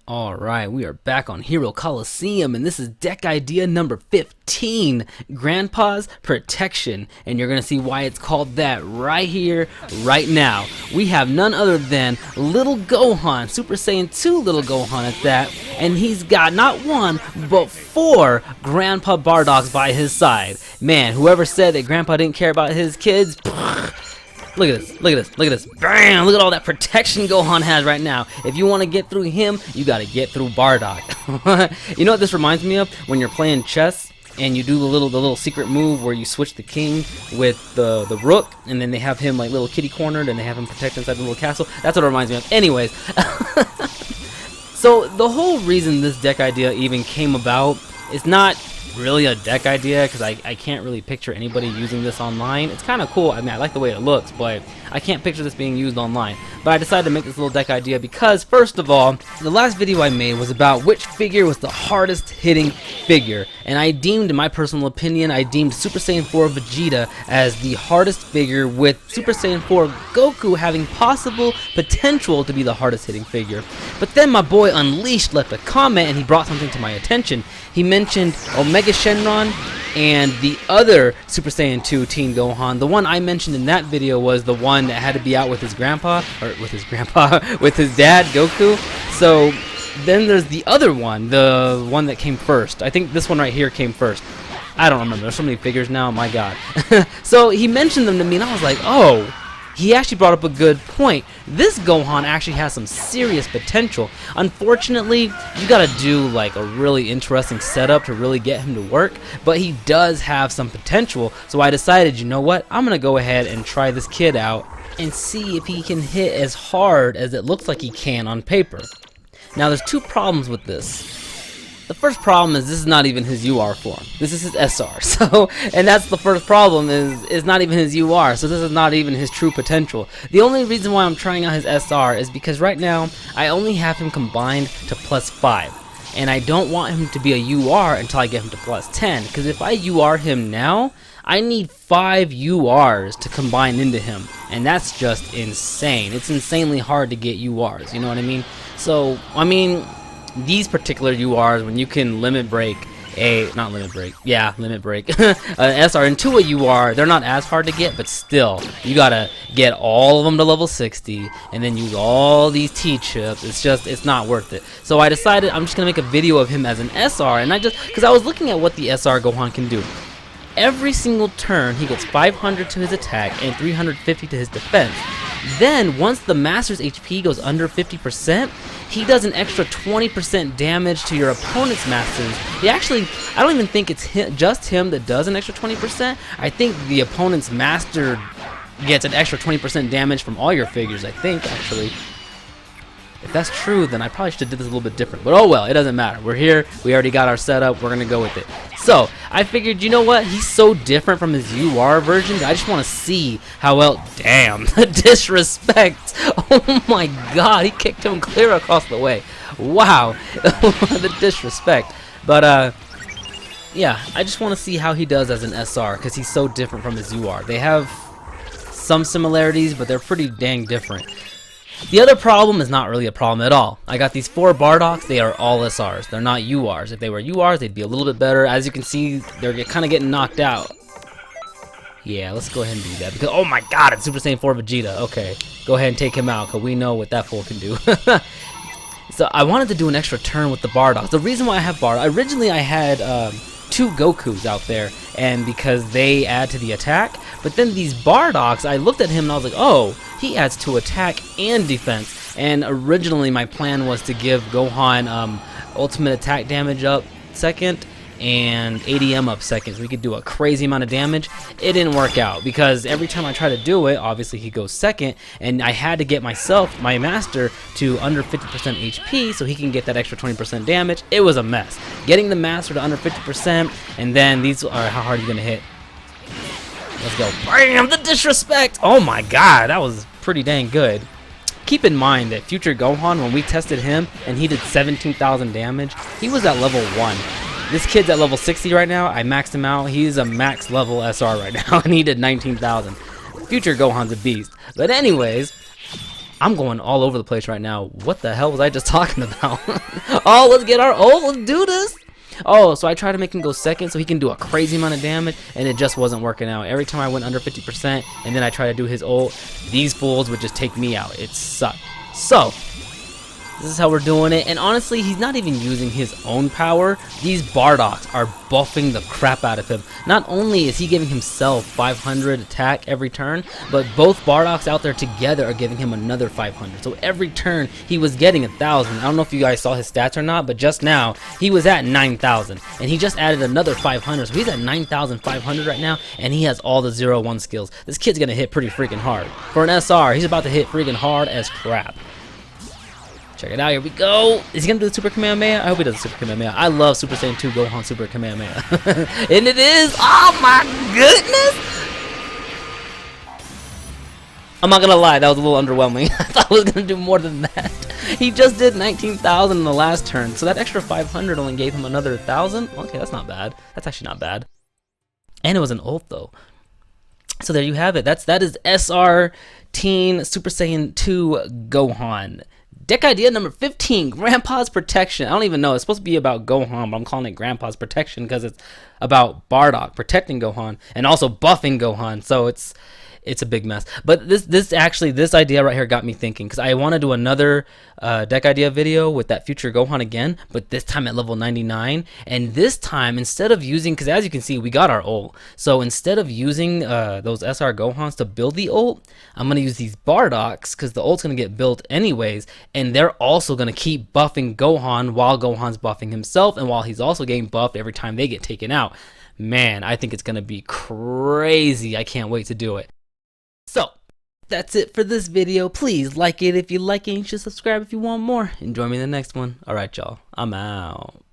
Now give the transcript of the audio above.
Alright, we are back on Hero Colosseum, and this is deck idea number 15, Grandpa's Protection, and you're going to see why it's called that right here, right now. We have none other than Little Gohan, Super Saiyan 2 Little Gohan at that, and he's got not one, but 4 Grandpa Bardocks by his side. Man, whoever said that Grandpa didn't care about his kids, look at this, look at this, look at this. Bam! Look at all that protection Gohan has right now. If you want to get through him, you got to get through Bardock. You know what this reminds me of? When you're playing chess and you do the little secret move where you switch the king with the rook, and then they have him like little kitty cornered and they have him protect inside the little castle. That's what it reminds me of. Anyways, so the whole reason this deck idea even came about is not really a deck idea, because I can't really picture anybody using this online. It's kind of cool. I mean, I like the way it looks, but I can't picture this being used online. But I decided to make this little deck idea because, first of all, the last video I made was about which figure was the hardest hitting figure, and I deemed, in my personal opinion, I deemed Super Saiyan 4 Vegeta as the hardest figure, with Super Saiyan 4 Goku having possible potential to be the hardest hitting figure. But then my boy Unleashed left a comment and he brought something to my attention. He mentioned Omega Shenron and the other Super Saiyan 2 Teen Gohan. The one I mentioned in that video was the one that had to be out with his grandpa, with his dad, Goku. So then there's the other one, the one that came first. I think this one right here came first. I don't remember. There's so many figures now, my god. So he mentioned them to me and I was like, oh, he actually brought up a good point. This Gohan actually has some serious potential. Unfortunately, you gotta do like a really interesting setup to really get him to work, but he does have some potential. So I decided, you know what, I'm gonna go ahead and try this kid out and see if he can hit as hard as it looks like he can on paper. Now there's two problems with this. The first problem is this is not even his UR form. This is his SR. So, and that's the first problem, is not even his UR. So this is not even his true potential. The only reason why I'm trying out his SR is because right now I only have him combined to +5. And I don't want him to be a UR until I get him to +10. Because if I UR him now, I need 5 URs to combine into him. And that's just insane. It's insanely hard to get URs, you know what I mean? So, I mean, these particular URs, when you can limit break an SR into a UR, they're not as hard to get, but still, you gotta get all of them to level 60 and then use all these T-chips. It's not worth it. So I decided I'm just gonna make a video of him as an SR, and because I was looking at what the SR Gohan can do. Every single turn, he gets 500 to his attack and 350 to his defense. Then, once the Master's HP goes under 50%, he does an extra 20% damage to your opponent's Masters. I don't even think it's just him that does an extra 20%. I think the opponent's Master gets an extra 20% damage from all your figures, I think, actually. If that's true, then I probably should have did this a little bit different. But oh well, it doesn't matter. We're here. We already got our setup. We're going to go with it. So, I figured, you know what? He's so different from his UR version. I just want to see how well... Damn, the disrespect. Oh my god, he kicked him clear across the way. Wow, the disrespect. But, yeah, I just want to see how he does as an SR, because he's so different from his UR. They have some similarities, but they're pretty dang different. The other problem is not really a problem at all. I got these 4 Bardocks. They are all SRs. They're not URs. If they were URs, they'd be a little bit better. As you can see, they're kind of getting knocked out. Yeah, let's go ahead and do that. Because, oh my god, it's Super Saiyan 4 Vegeta. Okay, go ahead and take him out, because we know what that fool can do. So I wanted to do an extra turn with the Bardocks. The reason why I have Bardock, originally I had 2 Gokus out there, and because they add to the attack. But then these Bardocks, I looked at him and I was like, oh, he adds to attack and defense. And originally my plan was to give Gohan ultimate attack damage up second and ADM up second, so he could do a crazy amount of damage. It didn't work out, because every time I try to do it, obviously he goes second, and I had to get my master to under 50% HP so he can get that extra 20% damage. It was a mess. Getting the master to under 50%, and then these are how hard are you gonna hit? Let's go. Bam! The disrespect! Oh my god, that was pretty dang good. Keep in mind that future Gohan, when we tested him and he did 17,000 damage, he was at level 1. This kid's at level 60 right now. I maxed him out. He's a max level SR right now, and he did 19,000. Future Gohan's a beast. But anyways, I'm going all over the place right now. What the hell was I just talking about? Oh, let's get our ult. Let's do this. Oh, so I tried to make him go second so he can do a crazy amount of damage, and it just wasn't working out. Every time I went under 50% and then I try to do his ult, these fools would just take me out. It sucked. So, this is how we're doing it, and honestly, he's not even using his own power. These Bardocks are buffing the crap out of him. Not only is he giving himself 500 attack every turn, but both Bardocks out there together are giving him another 500. So every turn, he was getting 1,000. I don't know if you guys saw his stats or not, but just now, he was at 9,000, and he just added another 500, so he's at 9,500 right now, and he has all the 0-1 skills. This kid's gonna hit pretty freaking hard. For an SR, he's about to hit freaking hard as crap. Check it out, here we go. Is he gonna do the Super Kamehameha? I hope he does the Super Kamehameha. I love Super Saiyan 2 Gohan Super Kamehameha. And it is, oh my goodness! I'm not gonna lie, that was a little underwhelming. I thought I was gonna do more than that. He just did 19,000 in the last turn, so that extra 500 only gave him another 1,000? Okay, that's not bad. That's actually not bad. And it was an ult though. So there you have it. That is SR Teen Super Saiyan 2 Gohan. Deck idea number 15, Grandpa's Protection. I don't even know. It's supposed to be about Gohan, but I'm calling it Grandpa's Protection because it's about Bardock protecting Gohan and also buffing Gohan. So it's a big mess. But this idea right here got me thinking, because I want to do another deck idea video with that future Gohan again, but this time at level 99. And this time, instead of using, because as you can see, we got our ult. So instead of using those SR Gohans to build the ult, I'm going to use these Bardocks, because the ult's going to get built anyways, and they're also going to keep buffing Gohan while Gohan's buffing himself, and while he's also getting buffed every time they get taken out. Man, I think it's going to be crazy. I can't wait to do it. So, that's it for this video. Please like it if you like it, and you should subscribe if you want more. And join me in the next one. Alright, y'all. I'm out.